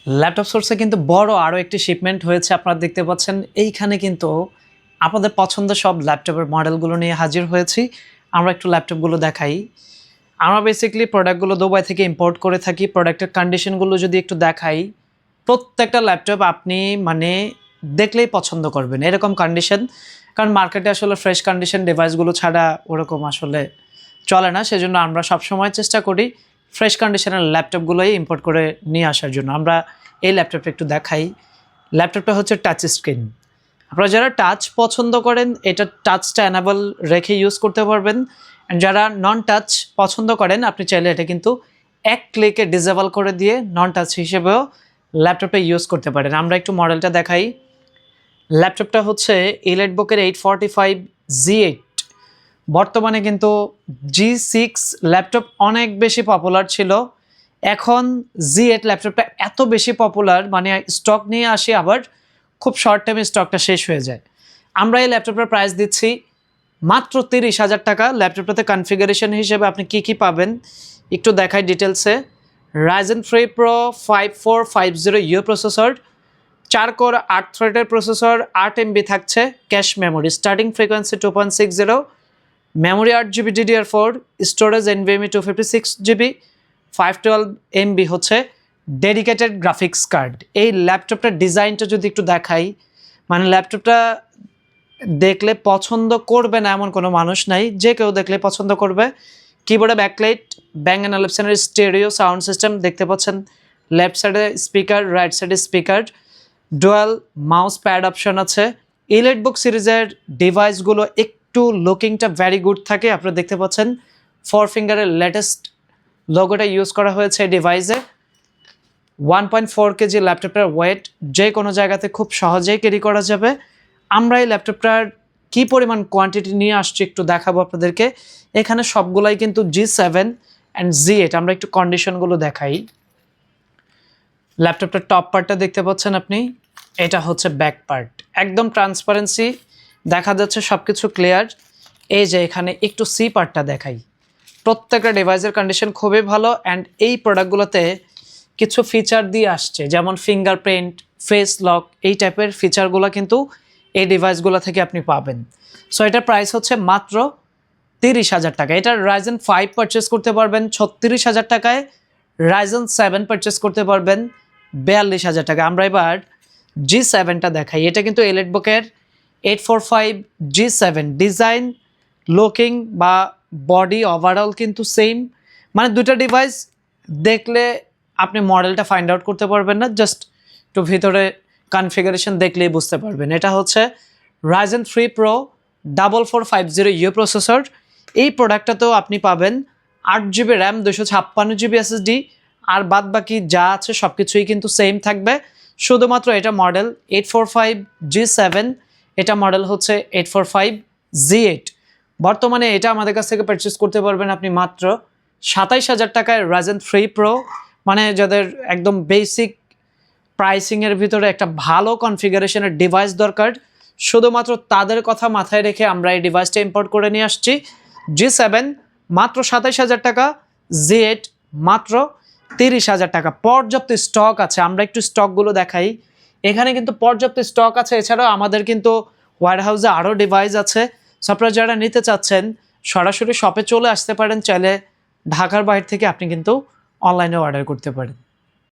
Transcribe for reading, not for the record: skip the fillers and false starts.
Laptop সোর্সে কিন্তু বড় আরও একটি শিপমেন্ট হয়েছে, আপনারা দেখতে পাচ্ছেন। এইখানে কিন্তু আপনাদের পছন্দের সব ল্যাপটপের মডেলগুলো নিয়ে হাজির হয়েছি। আমরা একটু ল্যাপটপগুলো দেখাই। আমরা বেসিক্যালি প্রোডাক্টগুলো দুবাই থেকে ইম্পোর্ট করে থাকি। প্রোডাক্টের কন্ডিশনগুলো যদি একটু দেখাই, প্রত্যেকটা ল্যাপটপ আপনি মানে দেখলেই পছন্দ করবেন, এরকম কন্ডিশন। কারণ মার্কেটে আসলে ফ্রেশ কন্ডিশন ডিভাইসগুলো ছাড়া ওরকম আসলে চলে না। সেজন্য আমরা সবসময় চেষ্টা করি ফ্রেশ কন্ডিশনের ল্যাপটপগুলোই ইম্পোর্ট করে নিয়ে আসার জন্য। আমরা এই ল্যাপটপটা একটু দেখাই। ল্যাপটপটা হচ্ছে টাচ স্ক্রিন। আপনারা যারা টাচ পছন্দ করেন, এটা টাচটা এনাবল রেখে ইউজ করতে পারবেন। যারা নন টাচ পছন্দ করেন, আপনি চাইলে এটা কিন্তু এক ক্লিকে ডিসেবল করে দিয়ে নন টাচ হিসেবেও ল্যাপটপে ইউজ করতে পারেন। আমরা একটু মডেলটা দেখাই। ল্যাপটপটা হচ্ছে এলিটবুকের 845 Z8। বর্তমানে কিন্তু G6 ল্যাপটপ অনেক বেশি পপুলার ছিল। এখন Z8 ল্যাপটপটা এত বেশি পপুলার, মানে স্টক নিয়ে আসি আবার খুব শর্ট টাইমে স্টকটা শেষ হয়ে যায়। আমরা এই ল্যাপটপটার প্রাইস দিচ্ছি মাত্র 30,000 টাকা। ল্যাপটপটাতে কনফিগারেশন হিসেবে আপনি কি পাবেন একটু দেখাই ডিটেলসে। Ryzen 3 Pro 5450U processor, 4 core 8 থ্রেডের প্রসেসর, 8 MB থাকছে cache memory, starting frequency 2.60, memory 8GB DDR4, storage NVMe 256GB, 512 MB হচ্ছে ডেডিকেটেড গ্রাফিক্স কার্ড। এই ল্যাপটপটার ডিজাইনটা যদি একটু দেখাই, মানে ল্যাপটপটা দেখলে পছন্দ করবে না এমন কোনো মানুষ নাই, যে কেউ দেখলে পছন্দ করবে। কিবোর্ডে backlight, Bang & Olufsen stereo sound system দেখতে পাচ্ছেন। লেফট সাইডে স্পিকার, রাইট সাইডে speaker, dual mouse pad option আছে। এলিটবুক সিরিজের ডিভাইসগুলো একটু লুকিংটা ভেরি গুড থাকে। আপনারা দেখতে পাচ্ছেন 4 ফিঙ্গারের লেটেস্ট লোগোটা ইউজ করা হয়েছে এই ডিভাইসে। 1.4 কেজি ল্যাপটপটার ওয়েট, যে কোনো জায়গাতে খুব সহজেই ক্যারি করা যাবে। আমরা এই ল্যাপটপটার কী পরিমাণ কোয়ান্টিটি নিয়ে আসছি একটু দেখাবো আপনাদেরকে। এখানে সবগুলাই কিন্তু G7 অ্যান্ড Z8। আমরা একটু কন্ডিশনগুলো দেখাই। ল্যাপটপটার টপ পার্টটা দেখতে পাচ্ছেন আপনি, এটা হচ্ছে ব্যাক পার্ট, একদম ট্রান্সপারেন্সি দেখা যাচ্ছে, সব কিছু ক্লিয়ার। এই যে এখানে একটু সি পার্টটা দেখাই। প্রত্যেকটা ডিভাইসের কন্ডিশন খুবই ভালো। অ্যান্ড এই প্রোডাক্টগুলোতে কিছু ফিচার দিয়ে আসছে, যেমন ফিঙ্গারপ্রিন্ট, ফেস লক, এই টাইপের ফিচারগুলো কিন্তু এই ডিভাইসগুলো থেকে আপনি পাবেন। সো এটার প্রাইস হচ্ছে মাত্র 30,000 টাকা। এটার Ryzen 5 পারচেস করতে পারবেন 36,000 টাকায়, Ryzen 7 পারচেস করতে পারবেন 42,000 টাকা। আমরা এবার G7টা দেখাই। এটা কিন্তু এলিটবুকের 845 G7। ডিজাইন, লুকিং বা বডি ওভারঅল কিন্তু সেম, মানে দুটো ডিভাইস দেখলে আপনি মডেলটা ফাইন্ড আউট করতে পারবেন না, জাস্ট একটু ভিতরে কনফিগারেশন দেখলেই বুঝতে পারবেন। এটা হচ্ছে Ryzen 3 Pro 4450U প্রসেসর। এই প্রোডাক্টটাতেও আপনি পাবেন 8GB র্যাম, 256GB SSD, আর বাদ বাকি যা আছে সব কিছুই কিন্তু সেম থাকবে। শুধুমাত্র এটা মডেল 845 G7, এটা মডেল হচ্ছে 845 Z8। বর্তমানে এটা আমাদের কাছ থেকে পারচেস করতে পারবেন আপনি মাত্র 27,000 টাকায় Ryzen 3 Pro। মানে যাদের একদম বেসিক প্রাইসিংয়ের ভিতরে একটা ভালো কনফিগারেশনের ডিভাইস দরকার, শুধুমাত্র তাদের কথা মাথায় রেখে আমরা এই ডিভাইসটা ইম্পোর্ট করে নিয়ে আসছি। G7 মাত্র 27,000 টাকা, Z8 মাত্র 30,000 টাকা। পর্যাপ্ত স্টক আছে, আমরা একটু স্টকগুলো দেখাই। এখানে কিন্তু পর্যাপ্ত স্টক আছে। এছাড়াও আমাদের কিন্তু ওয়্যারহাউসে আরও ডিভাইস আছে। সো আপনারা যারা নিতে চাচ্ছেন সরাসরি শপে চলে আসতে পারেন, চাইলে ঢাকার বাইরে থেকে আপনি কিন্তু অনলাইনে অর্ডার করতে পারেন।